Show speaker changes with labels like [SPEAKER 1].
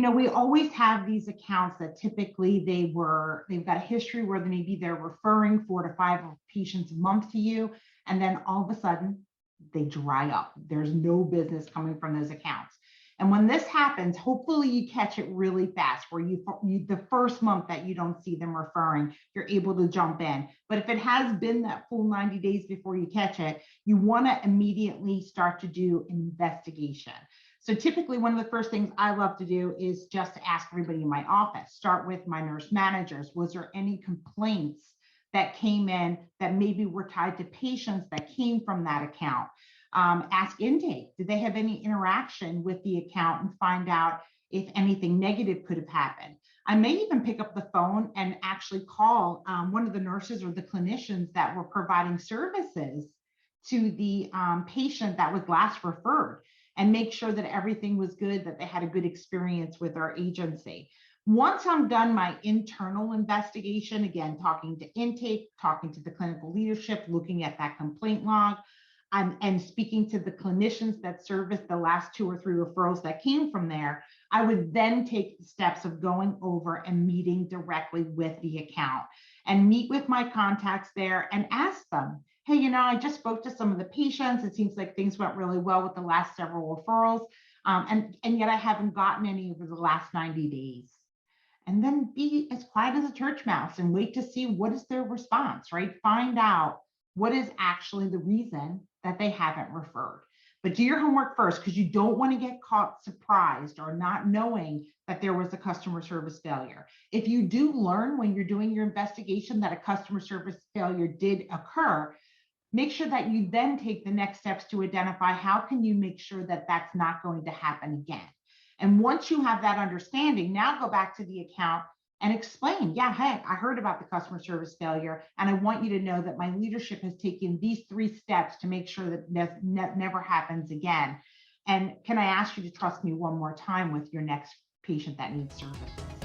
[SPEAKER 1] we always have these accounts that typically they've got a history where maybe they're referring 4 to 5 patients a month to you, and then all of a sudden they dry up. There's no business coming from those accounts. And when this happens, hopefully you catch it really fast, where you the first month that you don't see them referring, you're able to jump in. But if it has been that full 90 days before you catch it, you want to immediately start to do an investigation. So typically one of the first things I love to do is just to ask everybody in my office, start with my nurse managers. Was there any complaints that came in that maybe were tied to patients that came from that account? Ask intake, did they have any interaction with the account, and find out if anything negative could have happened. I may even pick up the phone and actually call one of the nurses or the clinicians that were providing services to the patient that was last referred, and make sure that everything was good, that they had a good experience with our agency. Once I'm done my internal investigation, again, talking to intake, talking to the clinical leadership, looking at that complaint log, and speaking to the clinicians that serviced the last 2 or 3 referrals that came from there, I would then take the steps of going over and meeting directly with the account and meet with my contacts there and ask them, hey, I just spoke to some of the patients. It seems like things went really well with the last several referrals, and yet I haven't gotten any over the last 90 days. And then be as quiet as a church mouse and wait to see what is their response, right? Find out what is actually the reason that they haven't referred. But do your homework first, because you don't want to get caught surprised or not knowing that there was a customer service failure. If you do learn when you're doing your investigation that a customer service failure did occur, make sure that you then take the next steps to identify how can you make sure that that's not going to happen again. And once you have that understanding, now go back to the account and explain, yeah, hey, I heard about the customer service failure, and I want you to know that my leadership has taken these 3 steps to make sure that that never happens again. And can I ask you to trust me one more time with your next patient that needs services?